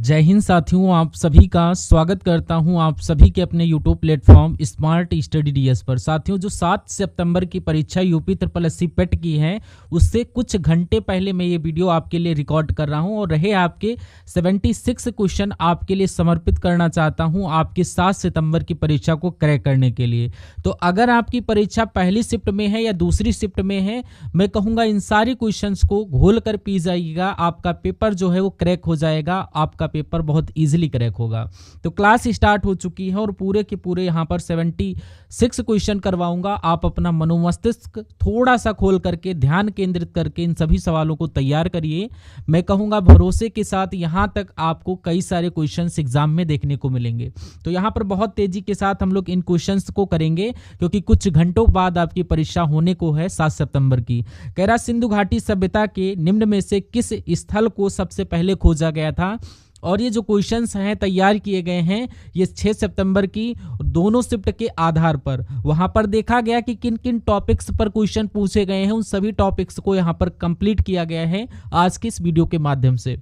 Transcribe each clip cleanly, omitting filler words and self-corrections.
जय हिंद साथियों, आप सभी का स्वागत करता हूं आप सभी के अपने YouTube platform smart study DS पर। साथियों, जो 7 सितंबर की परीक्षा यूपी SSC पेट की है, उससे कुछ घंटे पहले मैं ये वीडियो आपके लिए रिकॉर्ड कर रहा हूं और रहे आपके 76 क्वेश्चन आपके लिए समर्पित करना चाहता हूं आपकी 7 सितंबर की परीक्षा को क्रैक करने के लिए। तो अगर आपकी परीक्षा पहली शिफ्ट में है या दूसरी शिफ्ट में है, मैं कहूँगा इन सारी क्वेश्चंस को घोल कर पी जाइएगा, आपका पेपर जो है वो क्रैक हो जाएगा, आपका पेपर बहुत इजीली क्रैक होगा। तो क्लास स्टार्ट हो चुकी है और पूरे के पूरे यहाँ पर 76 क्वेश्चन करवाऊंगा। आप अपना मनोमस्तिष्क थोड़ा सा खोल करके ध्यान केंद्रित करके इन सभी सवालों को तैयार करिए। मैं कहूँगा भरोसे के साथ यहाँ तक आपको कई सारे क्वेश्चंस एग्जाम में देखने को मिलेंगे। तो यहाँ पर बहुत तेजी के साथ हम लोग इन क्वेश्चंस को करेंगे क्योंकि कुछ घंटों बाद आपकी परीक्षा होने को है 7 सितंबर की। कह रहा सिंधु घाटी सभ्यता के निम्न में से किस स्थल को सबसे पहले खोजा गया था। और ये जो क्वेश्चंस हैं तैयार किए गए हैं ये 6 सितंबर की दोनों शिफ्ट के आधार पर। वहां पर देखा गया कि किन किन टॉपिक्स पर क्वेश्चन पूछे गए हैं, उन सभी टॉपिक्स को यहां पर कंप्लीट किया गया है आज की इस वीडियो के माध्यम से।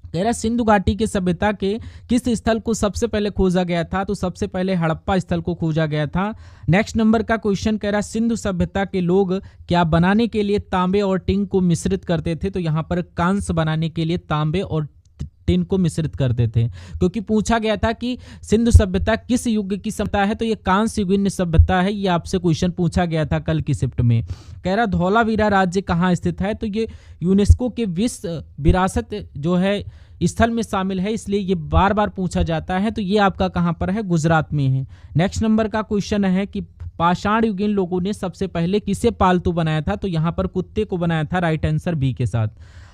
कह रहा सिंधु घाटी के सभ्यता के किस स्थल को सबसे पहले खोजा गया था, तो सबसे पहले हड़प्पा स्थल को खोजा गया था। नेक्स्ट नंबर का क्वेश्चन कह रहा सिंधु सभ्यता के लोग क्या बनाने के लिए तांबे और टिन को मिश्रित करते थे, तो यहाँ पर कांस्य बनाने के लिए तांबे और टिन को मिश्रित करते थे। क्योंकि पूछा गया था कि सिंधु सभ्यता किस युग की सभ्यता है, तो ये कांस्य युगीन सभ्यता है। ये आपसे क्वेश्चन पूछा गया था कल की शिफ्ट में। कह रहा धौलावीरा राज्य कहाँ स्थित है, तो ये यूनेस्को के विश्व विरासत जो है स्थल में शामिल है, इसलिए ये बार बार पूछा जाता है। तो ये आपका कहाँ पर है, गुजरात में है। नेक्स्ट नंबर का क्वेश्चन है कि पाषाण युगीन लोगों ने सबसे पहले किसे पालतू बनाया था, तो यहाँ पर कुत्ते को बनाया था। राइट आंसर बी के साथ।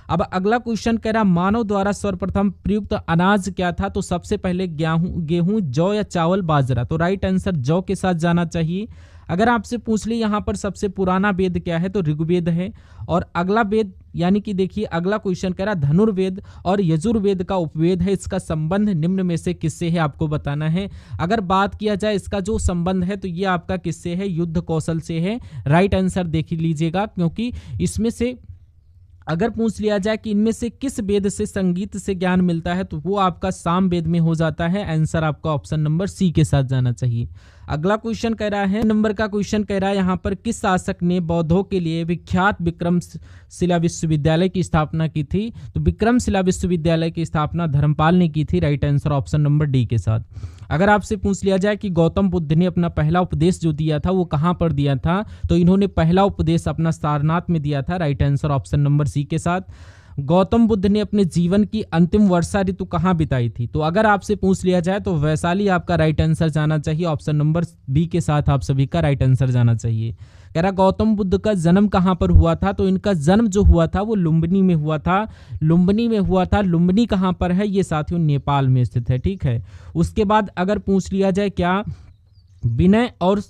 अब अगला क्वेश्चन कह रहा मानव द्वारा सर्वप्रथम प्रयुक्त अनाज क्या था, तो सबसे पहले गेहूं, जौ या चावल, बाजरा। तो राइट आंसर जौ के साथ जाना चाहिए। अगर आपसे पूछ ली यहाँ पर सबसे पुराना वेद क्या है, तो ऋग्वेद है। और अगला वेद यानी कि देखिए अगला क्वेश्चन कह रहा धनुर्वेद और यजुर्वेद का उपवेद है, इसका संबंध निम्न में से किससे है आपको बताना है। अगर बात किया जाए इसका जो संबंध है तो ये आपका किससे है, युद्ध कौशल से है। राइट आंसर देख लीजिएगा, क्योंकि इसमें से अगर पूछ लिया जाए कि इनमें से किस वेद से संगीत से ज्ञान मिलता है, तो वो आपका साम वेद में हो जाता है। आंसर आपका ऑप्शन नंबर सी के साथ जाना चाहिए। अगला क्वेश्चन कह रहा है नंबर का क्वेश्चन कह रहा है यहाँ पर किस शासक ने बौद्धों के लिए विख्यात विक्रमशिला विश्वविद्यालय की स्थापना की थी, तो विक्रमशिला विश्वविद्यालय की स्थापना धर्मपाल ने की थी। Right answer option number D के साथ। अगर आपसे पूछ लिया जाए कि गौतम बुद्ध ने अपना पहला उपदेश जो दिया था वो कहाँ पर दिया था, तो इन्होंने पहला उपदेश अपना सारनाथ में दिया था। Right answer option number C के साथ। गौतम बुद्ध ने अपने जीवन की अंतिम वर्षा ऋतु कहाँ बिताई थी, तो अगर आपसे पूछ लिया जाए तो वैशाली आपका राइट आंसर जाना चाहिए। ऑप्शन नंबर बी के साथ आप सभी का राइट आंसर जाना चाहिए। कह रहा गौतम बुद्ध का जन्म कहाँ पर हुआ था, तो इनका जन्म जो हुआ था वो लुम्बिनी में हुआ था। लुम्बिनी में हुआ था। लुम्बिनी कहाँ पर है, ये साथियों नेपाल में स्थित है। ठीक है। उसके बाद अगर पूछ लिया जाए क्या विनय और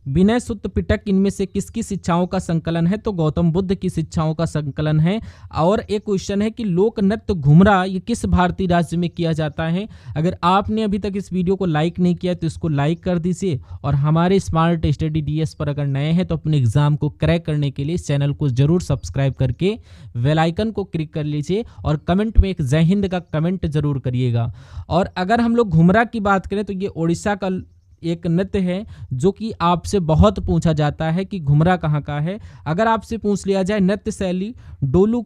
विनय सुत्त पिटक इनमें से किसकी शिक्षाओं का संकलन है, तो गौतम बुद्ध की शिक्षाओं का संकलन है। और एक क्वेश्चन है कि लोक नृत्य घुमरा ये किस भारतीय राज्य में किया जाता है। अगर आपने अभी तक इस वीडियो को लाइक नहीं किया तो इसको लाइक कर दीजिए और हमारे स्मार्ट स्टडी डीएस पर अगर नए हैं तो अपने एग्जाम को क्रैक करने के लिए इस चैनल को जरूर सब्सक्राइब करके बेल आइकन को क्लिक कर लीजिए और कमेंट में एक जय हिंद का कमेंट जरूर करिएगा। और अगर हम लोग घुमरा की बात करें तो ये उड़ीसा का एक नृत्य है जो कि आपसे बहुत पूछा जाता है कि घुमरा कहाँ का है। अगर आपसे पूछ लिया जाए नृत्य शैली डोलू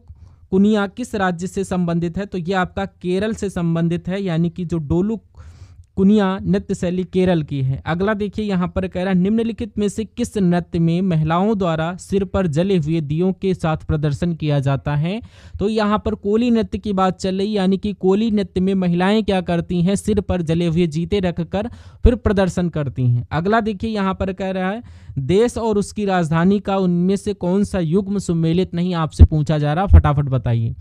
कुनिया किस राज्य से संबंधित है, तो ये आपका केरल से संबंधित है, यानी कि जो डोलू कुनिया नृत्य शैली केरल की है। अगला देखिए यहाँ पर कह रहा निम्नलिखित में से किस नृत्य में महिलाओं द्वारा सिर पर जले हुए दियों के साथ प्रदर्शन किया जाता है, तो यहाँ पर कोली नृत्य की बात चल रही, यानी कि कोली नृत्य में महिलाएं क्या करती हैं, सिर पर जले हुए जीते रखकर फिर प्रदर्शन करती हैं। अगला देखिए यहाँ पर कह रहा है देश और उसकी राजधानी का उनमें से कौन सा युग्म सुमेलित नहीं आपसे पूछा जा रहा, फटाफट बताइए।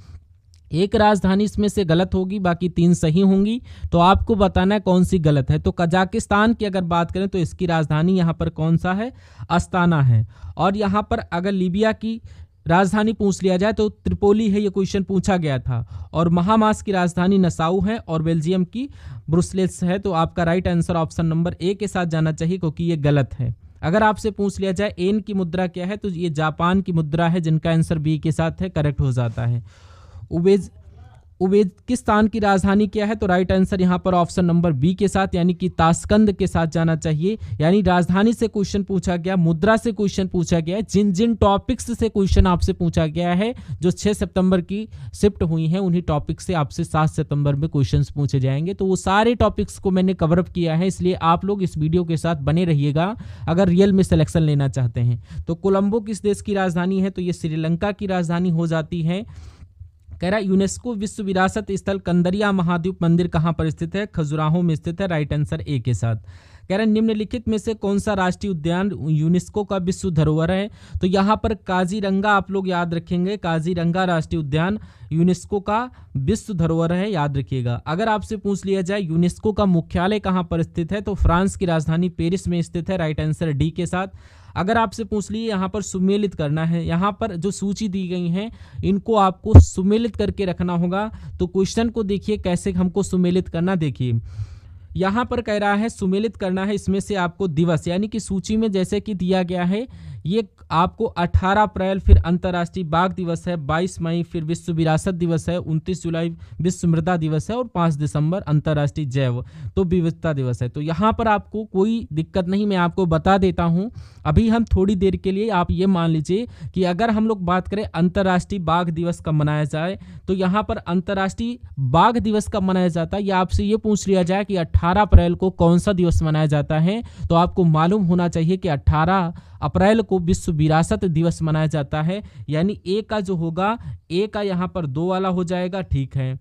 एक राजधानी इसमें से गलत होगी, बाकी 3 सही होंगी, तो आपको बताना है कौन सी गलत है। तो कजाकिस्तान की अगर बात करें तो इसकी राजधानी यहाँ पर कौन सा है, अस्ताना है। और यहाँ पर अगर लीबिया की राजधानी पूछ लिया जाए तो त्रिपोली है, ये क्वेश्चन पूछा गया था। और महामास की राजधानी नसाऊ है और बेल्जियम की ब्रुसेल्स है। तो आपका right answer option number A के साथ जाना चाहिए क्योंकि ये गलत है। अगर आपसे पूछ लिया जाए एन की मुद्रा क्या है, तो ये जापान की मुद्रा है, जिनका आंसर बी के साथ है, करेक्ट हो जाता है। उज्बेकिस्तान की राजधानी क्या है? तो राइट आंसर यहाँ पर ऑप्शन नंबर बी के साथ यानी कि ताशकंद के साथ जाना चाहिए। यानी राजधानी से क्वेश्चन पूछा गया, मुद्रा से क्वेश्चन पूछा गया है, जिन जिन टॉपिक्स से क्वेश्चन आपसे पूछा गया है जो 6 सितंबर की शिफ्ट हुई हैं उन्हीं टॉपिक से आपसे 7 सितंबर में क्वेश्चंस पूछे जाएंगे। तो वो सारे टॉपिक्स को मैंने कवर अप किया है, इसलिए आप लोग इस वीडियो के साथ बने रहिएगा अगर रियल में सिलेक्शन लेना चाहते हैं। तो कोलंबो किस देश की राजधानी है? तो ये श्रीलंका की राजधानी हो जाती है। कह रहा है यूनेस्को विश्व विरासत स्थल कंदरिया महाद्वीप मंदिर कहाँ पर स्थित है? खजुराहो में स्थित है। राइट आंसर ए के साथ। कह रहा है निम्नलिखित में से कौन सा राष्ट्रीय उद्यान यूनेस्को का विश्व धरोहर है? तो यहाँ पर काजीरंगा आप लोग याद रखेंगे, काजीरंगा राष्ट्रीय उद्यान यूनेस्को का विश्व धरोहर है, याद रखिएगा। अगर आपसे पूछ लिया जाए यूनेस्को का मुख्यालय कहाँ पर स्थित है? तो फ्रांस की राजधानी पेरिस में स्थित है। राइट आंसर डी के साथ। अगर आपसे पूछ लिए यहाँ पर सुमेलित करना है, यहाँ पर जो सूची दी गई हैं इनको आपको सुमेलित करके रखना होगा। तो क्वेश्चन को देखिए कैसे हमको सुमेलित करना। देखिए यहाँ पर कह रहा है सुमेलित करना है, इसमें से आपको दिवस यानी कि सूची में जैसे कि दिया गया है ये आपको 18 अप्रैल फिर अंतर्राष्ट्रीय बाघ दिवस है, 22 मई फिर विश्व विरासत दिवस है, 29 जुलाई विश्व मृदा दिवस है और 5 दिसंबर अंतर्राष्ट्रीय जैव तो विविधता दिवस है। तो यहाँ पर आपको कोई दिक्कत नहीं, मैं आपको बता देता हूँ। अभी हम थोड़ी देर के लिए आप ये मान लीजिए कि अगर हम लोग बात करें अंतर्राष्ट्रीय बाघ दिवस कब मनाया जाए, तो यहाँ पर अंतर्राष्ट्रीय बाघ दिवस कब मनाया जाता है, या आपसे ये पूछ लिया जाए कि 18 अप्रैल को कौन सा दिवस मनाया जाता है, तो आपको मालूम होना चाहिए कि 18 अप्रैल को विश्व विरासत दिवस मनाया जाता है। यानी ए का जो होगा, ए का यहाँ पर 2 वाला हो जाएगा, ठीक है।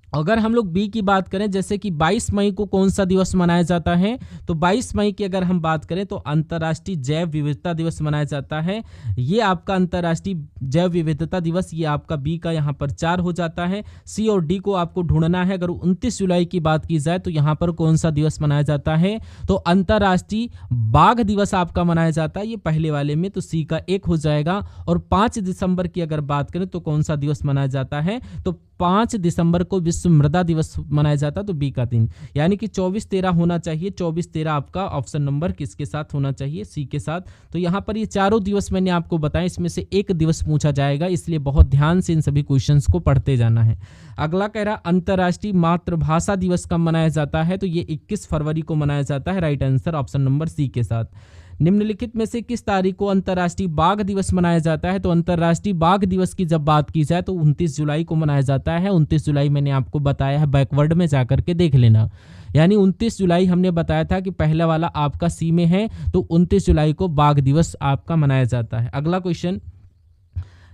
अगर हम लोग बी की बात करें, जैसे कि 22 मई को कौन सा दिवस मनाया जाता है, तो 22 मई की अगर हम बात करें तो अंतर्राष्ट्रीय जैव विविधता दिवस मनाया जाता है। ये आपका अंतर्राष्ट्रीय जैव विविधता दिवस, ये आपका बी का यहाँ पर 4 हो जाता है। सी और डी को आपको ढूंढना है। अगर 29 जुलाई की बात की जाए तो यहाँ पर कौन सा दिवस मनाया जाता है, तो अंतर्राष्ट्रीय बाघ दिवस आपका मनाया जाता है, ये पहले वाले में, तो सी का 1 हो जाएगा। और 5 दिसंबर की अगर बात करें तो कौन सा दिवस मनाया जाता है, तो 5 दिसंबर को विश्व मृदा दिवस मनाया जाता है, तो बी का 3। यानी कि 24-13 होना चाहिए। 24-13 आपका ऑप्शन नंबर किसके साथ होना चाहिए? सी के साथ। तो यहाँ पर ये चारों दिवस मैंने आपको बताया, इसमें से एक दिवस पूछा जाएगा, इसलिए बहुत ध्यान से इन सभी क्वेश्चंस को पढ़ते जाना है। अगला कह रहा अंतर्राष्ट्रीय मातृभाषा दिवस कब मनाया जाता है, तो ये 21 फरवरी को मनाया जाता है। Right answer option number C के साथ। निम्नलिखित में से किस तारीख को अंतर्राष्ट्रीय बाघ दिवस मनाया जाता है, तो अंतर्राष्ट्रीय बाघ दिवस की जब बात की जाए तो 29 जुलाई को मनाया जाता है। 29 जुलाई मैंने आपको बताया है, बैकवर्ड में जाकर के देख लेना। यानी 29 जुलाई हमने बताया था कि पहला वाला आपका सी में है, तो 29 जुलाई को बाघ दिवस आपका मनाया जाता है। अगला क्वेश्चन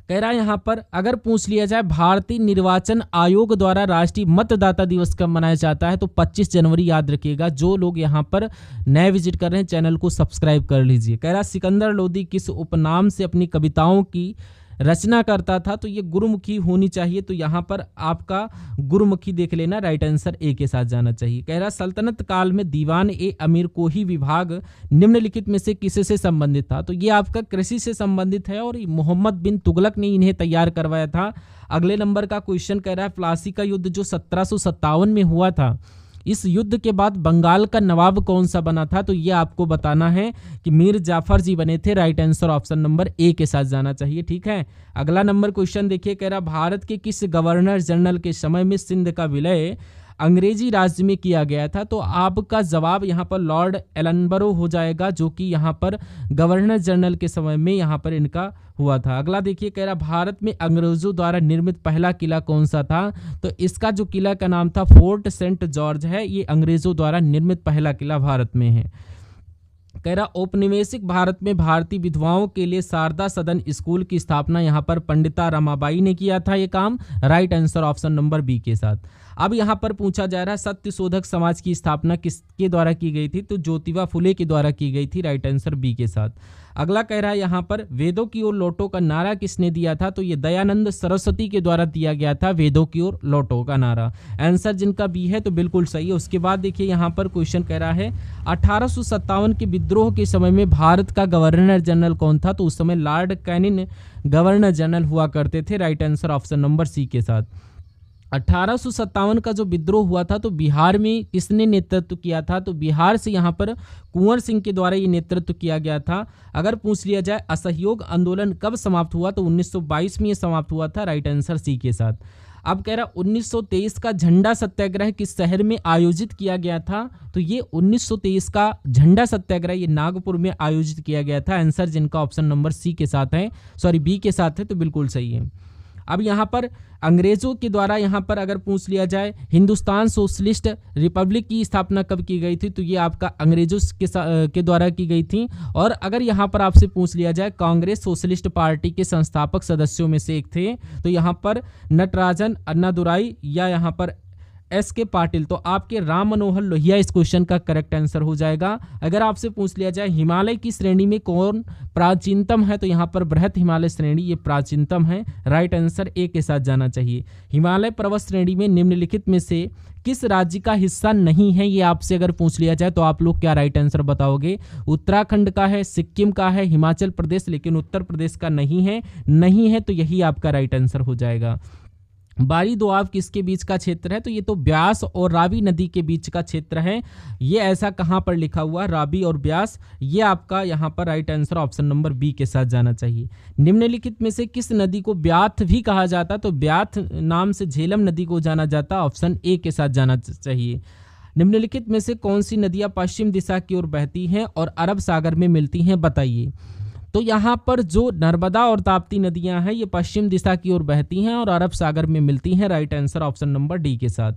कह रहा है यहाँ पर अगर पूछ लिया जाए भारतीय निर्वाचन आयोग द्वारा राष्ट्रीय मतदाता दिवस कब मनाया जाता है, तो 25 जनवरी याद रखिएगा। जो लोग यहाँ पर नए विजिट कर रहे हैं चैनल को सब्सक्राइब कर लीजिए। कह रहा सिकंदर लोदी किस उपनाम से अपनी कविताओं की रचना करता था, तो ये गुरुमुखी होनी चाहिए। तो यहाँ पर आपका गुरुमुखी देख लेना, राइट आंसर ए के साथ जाना चाहिए। कह रहा सल्तनत काल में दीवान ए अमीर कोही विभाग निम्नलिखित में से किससे संबंधित था, तो ये आपका कृषि से संबंधित है और मोहम्मद बिन तुगलक ने इन्हें तैयार करवाया था। अगले नंबर का क्वेश्चन कह रहा है प्लासी का युद्ध जो 1757 में हुआ था, इस युद्ध के बाद बंगाल का नवाब कौन सा बना था, तो ये आपको बताना है कि मीर जाफर जी बने थे। Right answer option number A के साथ जाना चाहिए, ठीक है। अगला नंबर क्वेश्चन देखिए, कह रहा भारत के किस गवर्नर जनरल के समय में सिंध का विलय अंग्रेजी राज्य में किया गया था, तो आपका जवाब यहाँ पर लॉर्ड एलनबरो हो जाएगा, जो कि यहाँ पर गवर्नर जनरल के समय में यहाँ पर इनका हुआ था। अगला देखिए, कह रहा भारत में अंग्रेजों द्वारा निर्मित पहला किला कौन सा था, तो इसका जो किला का नाम था फोर्ट सेंट जॉर्ज है। ये अंग्रेजों द्वारा निर्मित पहला किला भारत में है। कह रहा औपनिवेशिक भारत में भारतीय विधवाओं के लिए शारदा सदन स्कूल की स्थापना यहाँ पर पंडिता रमाबाई ने किया था ये काम। Right answer option number B के साथ। अब यहाँ पर पूछा जा रहा है सत्य शोधक समाज की स्थापना किसके द्वारा की गई थी, तो ज्योतिबा फुले के द्वारा की गई थी। राइट आंसर बी के साथ। अगला कह रहा है यहाँ पर वेदों की ओर लौटो का नारा किसने दिया था, तो ये दयानंद सरस्वती के द्वारा दिया गया था वेदों की ओर लौटो का नारा। आंसर जिनका बी है तो बिल्कुल सही है। उसके बाद देखिए यहाँ पर क्वेश्चन कह रहा है 1857 के विद्रोह के समय में भारत का गवर्नर जनरल कौन था, तो उस समय लॉर्ड कैनिंग गवर्नर जनरल हुआ करते थे। Right answer option number C के साथ। 1857 का जो विद्रोह हुआ था तो बिहार में किसने नेतृत्व किया था, तो बिहार से यहाँ पर कुंवर सिंह के द्वारा ये नेतृत्व किया गया था। अगर पूछ लिया जाए असहयोग आंदोलन कब समाप्त हुआ, तो 1922 में ये समाप्त हुआ था। राइट आंसर सी के साथ। अब कह रहा 1923 का झंडा सत्याग्रह किस शहर में आयोजित किया गया था, तो ये 1923 का झंडा सत्याग्रह ये नागपुर में आयोजित किया गया था। आंसर जिनका ऑप्शन नंबर सी के साथ है, सॉरी बी के साथ है, तो बिल्कुल सही है। अब यहाँ पर अंग्रेजों के द्वारा यहाँ पर अगर पूछ लिया जाए हिंदुस्तान सोशलिस्ट रिपब्लिक की स्थापना कब की गई थी, तो ये आपका अंग्रेजों के द्वारा की गई थी। और अगर यहाँ पर आपसे पूछ लिया जाए कांग्रेस सोशलिस्ट पार्टी के संस्थापक सदस्यों में से एक थे, तो यहाँ पर नटराजन अन्नादुराई या यहाँ पर एस के पाटिल, तो आपके राम मनोहर लोहिया इस क्वेश्चन का करेक्ट आंसर हो जाएगा। अगर आपसे पूछ लिया जाए हिमालय की श्रेणी में कौन प्राचीनतम है, तो यहाँ पर बृहत हिमालय श्रेणी ये प्राचीनतम है। राइट आंसर ए के साथ जाना चाहिए। हिमालय पर्वत श्रेणी में निम्नलिखित में से किस राज्य का हिस्सा नहीं है, ये आपसे अगर पूछ लिया जाए तो आप लोग क्या राइट आंसर बताओगे? उत्तराखंड का है, सिक्किम का है, हिमाचल प्रदेश, लेकिन उत्तर प्रदेश का नहीं है तो यही आपका राइट आंसर हो जाएगा। बारी दोआब किसके बीच का क्षेत्र है, तो ये तो ब्यास और रावी नदी के बीच का क्षेत्र है। ये ऐसा कहाँ पर लिखा हुआ, रावी और ब्यास, ये आपका यहाँ पर right answer option number B के साथ जाना चाहिए। निम्नलिखित में से किस नदी को ब्याथ भी कहा जाता, तो ब्याथ नाम से झेलम नदी को जाना जाता, ऑप्शन ए के साथ जाना चाहिए। निम्नलिखित में से कौन सी नदियाँ पश्चिम दिशा की ओर बहती हैं और अरब सागर में मिलती हैं, बताइए। तो यहाँ पर जो नर्मदा और ताप्ती नदियां हैं ये पश्चिम दिशा की ओर बहती हैं और अरब सागर में मिलती हैं। Right answer option number D के साथ।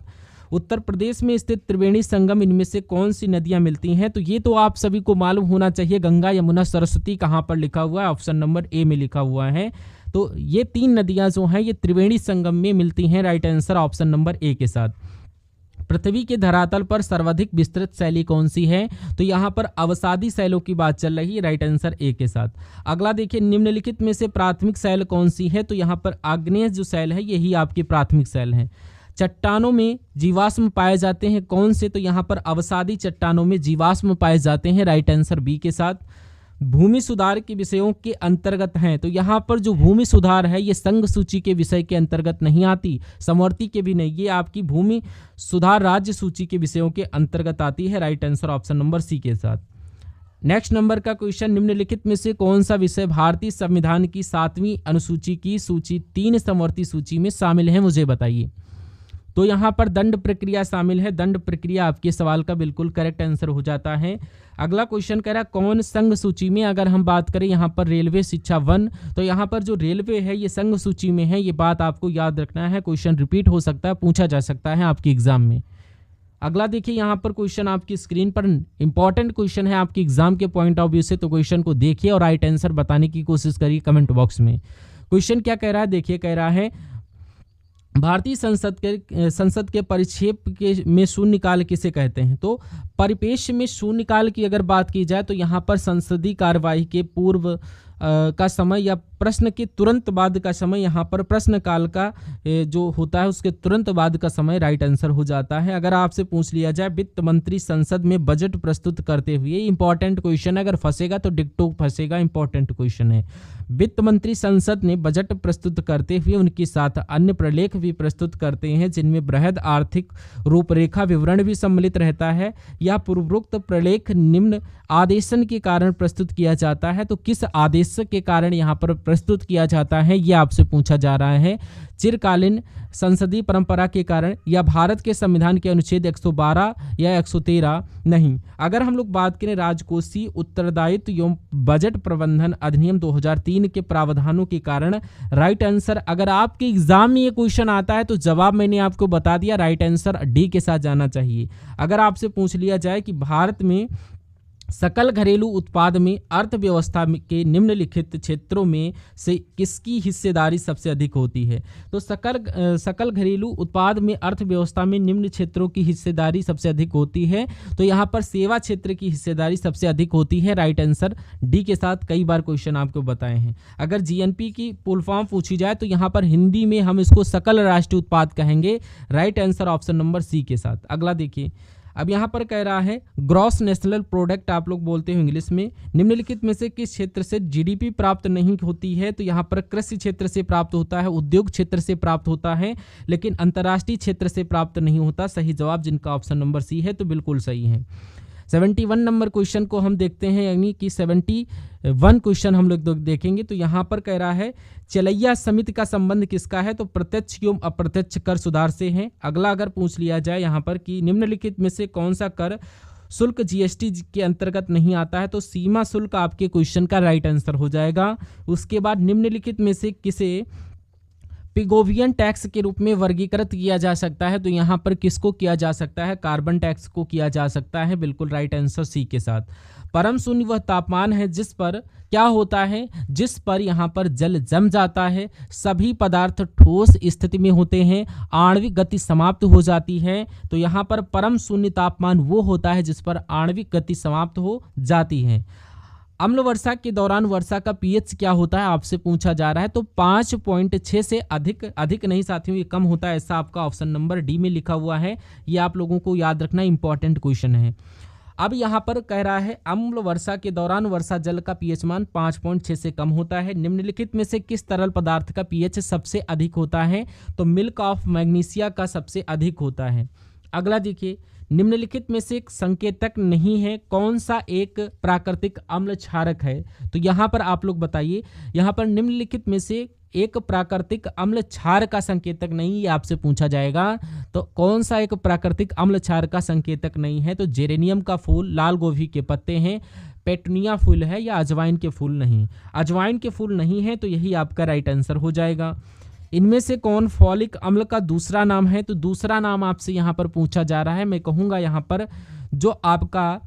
उत्तर प्रदेश में स्थित त्रिवेणी संगम इनमें से कौन सी नदियां मिलती हैं, तो ये तो आप सभी को मालूम होना चाहिए, गंगा यमुना सरस्वती कहाँ पर लिखा हुआ है, ऑप्शन नंबर ए में लिखा हुआ है। तो ये तीन नदियां जो हैं ये त्रिवेणी संगम में मिलती हैं। Right answer option number A के साथ। पृथ्वी के धरातल पर सर्वाधिक विस्तृत शैली कौन सी है, तो यहाँ पर अवसादी शैलों की बात चल रही है। राइट आंसर ए के साथ। अगला देखिए निम्नलिखित में से प्राथमिक शैल कौन सी है, तो यहाँ पर आग्नेय जो शैल है यही आपकी प्राथमिक शैल है। चट्टानों में जीवाश्म पाए जाते हैं कौन से, तो यहाँ पर अवसादी चट्टानों में जीवाश्म पाए जाते हैं। राइट आंसर बी के साथ। भूमि सुधार के विषयों के अंतर्गत हैं, तो यहाँ पर जो भूमि सुधार है ये संघ सूची के विषय के अंतर्गत नहीं आती, समवर्ती के भी नहीं, ये आपकी भूमि सुधार राज्य सूची के विषयों के अंतर्गत आती है। Right answer option number C के साथ। नेक्स्ट नंबर का क्वेश्चन, निम्नलिखित में से कौन सा विषय भारतीय संविधान की 7वीं अनुसूची की सूची 3 समवर्ती सूची में शामिल है, मुझे बताइए। तो यहाँ पर दंड प्रक्रिया शामिल है। दंड प्रक्रिया आपके सवाल का बिल्कुल करेक्ट आंसर हो जाता है। अगला क्वेश्चन कह रहा है कौन संघ सूची में, अगर हम बात करें यहाँ पर रेलवे शिक्षा 1, तो यहाँ पर जो रेलवे है ये संघ सूची में है, ये बात आपको याद रखना है। क्वेश्चन रिपीट हो सकता है, पूछा जा सकता है आपके एग्जाम में। अगला देखिए यहाँ पर क्वेश्चन आपकी स्क्रीन पर इंपॉर्टेंट क्वेश्चन है आपके एग्जाम के पॉइंट ऑफ व्यू से, तो क्वेश्चन को देखिए और राइट आंसर बताने की कोशिश करिए कमेंट बॉक्स में। क्वेश्चन क्या कह रहा है, देखिए कह रहा है भारतीय संसद के परिक्षेप के में शून्यकाल किसे कहते हैं, तो परिपेक्ष में शून्यकाल की अगर बात की जाए तो यहाँ पर संसदीय कार्यवाही के पूर्व का समय या प्रश्न के तुरंत बाद का समय, यहाँ पर प्रश्न काल का जो होता है उसके तुरंत बाद का समय राइट आंसर हो जाता है। अगर आपसे पूछ लिया जाए वित्त मंत्री संसद में बजट प्रस्तुत करते हुए, इंपॉर्टेंट क्वेश्चन है, अगर फंसेगा तो डिक्टो फंसेगा, इंपॉर्टेंट क्वेश्चन है। वित्त मंत्री संसद ने बजट प्रस्तुत करते हुए उनके साथ अन्य प्रलेख भी प्रस्तुत करते हैं जिनमें बृहद आर्थिक रूपरेखा विवरण भी सम्मिलित रहता है। यह पूर्वोक्त प्रलेख निम्न आदेशन के कारण प्रस्तुत किया जाता है, तो किस आदेश के कारण यहाँ पर प्रस्तुत किया जाता है ये आपसे पूछा जा रहा है। चिरकालीन संसदीय परंपरा के कारण या भारत के संविधान के अनुच्छेद 112 या 113 नहीं। अगर हम लोग बात करें राजकोषीय उत्तरदायित्व एवं बजट प्रबंधन अधिनियम 2003 के प्रावधानों के कारण, राइट आंसर अगर आपके एग्जाम में ये क्वेश्चन आता है तो जवाब मैंने आपको बता दिया, राइट आंसर डी के साथ जाना चाहिए। अगर आपसे पूछ लिया जाए कि भारत में सकल घरेलू उत्पाद में अर्थव्यवस्था के निम्नलिखित क्षेत्रों में से किसकी हिस्सेदारी सबसे अधिक होती है, तो सकल घरेलू उत्पाद में अर्थव्यवस्था में निम्न क्षेत्रों की हिस्सेदारी सबसे अधिक होती है, तो यहाँ पर सेवा क्षेत्र की हिस्सेदारी सबसे अधिक होती है। राइट आंसर डी के साथ, कई बार क्वेश्चन आपको बताए हैं। अगर जीएनपी की फुल फॉर्म पूछी जाए तो यहाँ पर हिंदी में हम इसको सकल राष्ट्रीय उत्पाद कहेंगे। Right answer option number C के साथ। अगला देखिए, अब यहाँ पर कह रहा है ग्रॉस नेशनल प्रोडक्ट आप लोग बोलते हो इंग्लिश में, निम्नलिखित में से किस क्षेत्र से जीडीपी प्राप्त नहीं होती है, तो यहाँ पर कृषि क्षेत्र से प्राप्त होता है, उद्योग क्षेत्र से प्राप्त होता है, लेकिन अंतर्राष्ट्रीय क्षेत्र से प्राप्त नहीं होता। सही जवाब जिनका ऑप्शन नंबर सी है, तो बिल्कुल सही है। 71 नंबर क्वेश्चन को हम देखते हैं, यानी कि 71 क्वेश्चन हम लोग देखेंगे। तो यहाँ पर कह रहा है चलैया समिति का संबंध किसका है, तो प्रत्यक्ष एवं अप्रत्यक्ष कर सुधार से है। अगला अगर पूछ लिया जाए यहाँ पर कि निम्नलिखित में से कौन सा कर शुल्क जीएसटी के अंतर्गत नहीं आता है, तो सीमा शुल्क आपके क्वेश्चन का राइट आंसर हो जाएगा। उसके बाद निम्नलिखित में से किसे पिगोवियन टैक्स के रूप में वर्गीकृत किया जा सकता है, तो यहाँ पर किसको किया जा सकता है, कार्बन टैक्स को किया जा सकता है। बिल्कुल राइट आंसर सी के साथ। परम शून्य वह तापमान है जिस पर क्या होता है, जिस पर यहाँ पर जल जम जाता है, सभी पदार्थ ठोस स्थिति में होते हैं, आणविक गति समाप्त हो जाती है। तो यहाँ पर परम शून्य तापमान वो होता है जिस पर आणविक गति समाप्त हो जाती है। अम्ल वर्षा के दौरान वर्षा का पीएच क्या होता है, आपसे पूछा जा रहा है। तो 5.6 से अधिक नहीं साथियों, ये कम होता है, ऐसा आपका ऑप्शन नंबर डी में लिखा हुआ है। ये आप लोगों को याद रखना इंपॉर्टेंट क्वेश्चन है। अब यहाँ पर कह रहा है अम्ल वर्षा के दौरान वर्षा जल का पीएच मान 5.6 से कम होता है। निम्नलिखित में से किस तरल पदार्थ का पीएच सबसे अधिक होता है, तो मिल्क ऑफ मैग्नीशिया का सबसे अधिक होता है। अगला देखिए, निम्नलिखित में से एक संकेतक नहीं है, कौन सा एक प्राकृतिक अम्ल क्षारक है, तो यहाँ पर आप लोग बताइए। यहाँ पर निम्नलिखित में से एक प्राकृतिक अम्ल क्षार का संकेतक नहीं, ये आपसे पूछा जाएगा। तो कौन सा एक प्राकृतिक अम्ल क्षार का संकेतक नहीं है, तो जेरेनियम का फूल, लाल गोभी के पत्ते हैं, पेटुनिया फूल है, या अजवाइन के फूल नहीं। अजवाइन के फूल नहीं है, तो यही आपका राइट आंसर हो जाएगा। इनमें से कौन फॉलिक अम्ल का दूसरा नाम है, तो दूसरा नाम आपसे यहाँ पर पूछा जा रहा है। मैं कहूँगा यहाँ पर जो आपका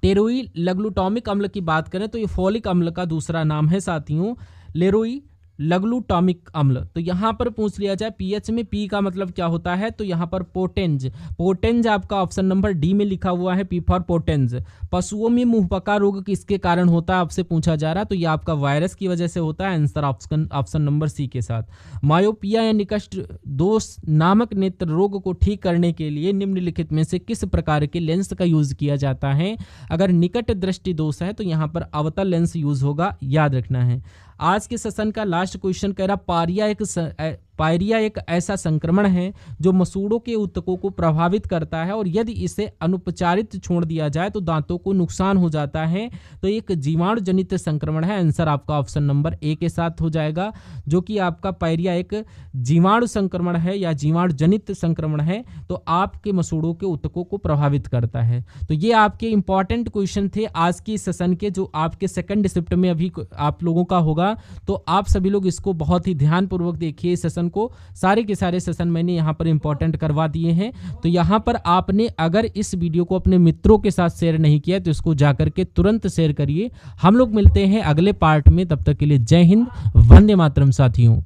टेरोई लग्लूटामिक अम्ल की बात करें तो ये फॉलिक अम्ल का दूसरा नाम है साथियों, लेरोई लग्लूटामिक अम्ल। तो यहाँ पर पूछ लिया जाए पीएच में पी का मतलब क्या होता है, तो यहाँ पर पोटेंज आपका ऑप्शन नंबर डी में लिखा हुआ है, पी फॉर पोटेंज। पशुओं में मुंहपका रोग किसके कारण होता है, आपसे पूछा जा रहा है, तो ये आपका वायरस की वजह से होता है। आंसर ऑप्शन नंबर सी के साथ। मायोपिया या निकट दोष नामक नेत्र रोग को ठीक करने के लिए निम्नलिखित में से किस प्रकार के लेंस का यूज किया जाता है। अगर निकट दृष्टि दोष है तो यहाँ पर अवतल लेंस यूज होगा, याद रखना है। आज के सेशन का लास्ट क्वेश्चन कह रहा पायरिया एक ऐसा संक्रमण है जो मसूड़ों के ऊतकों को प्रभावित करता है और यदि इसे अनुपचारित छोड़ दिया जाए तो दांतों को नुकसान हो जाता है। तो एक जीवाणु जनित संक्रमण है। आंसर आपका ऑप्शन नंबर ए के साथ हो जाएगा, जो कि आपका पायरिया एक जीवाणु संक्रमण है या जीवाणु जनित संक्रमण है, तो आपके मसूड़ों के ऊतकों को प्रभावित करता है। तो ये आपके इंपॉर्टेंट क्वेश्चन थे आज की सेशन के, जो आपके सेकंड शिफ्ट में अभी आप लोगों का होगा। तो आप सभी लोग इसको बहुत ही ध्यानपूर्वक देखिए सेशन को। सारे के सारे सेशन मैंने यहाँ पर इंपॉर्टेंट करवा दिए हैं। तो यहाँ पर आपने अगर इस वीडियो को अपने मित्रों के साथ शेयर नहीं किया तो इसको जाकर के तुरंत शेयर करिए। हम लोग मिलते हैं अगले पार्ट में, तब तक के लिए जय हिंद, वंदे मातरम साथियों।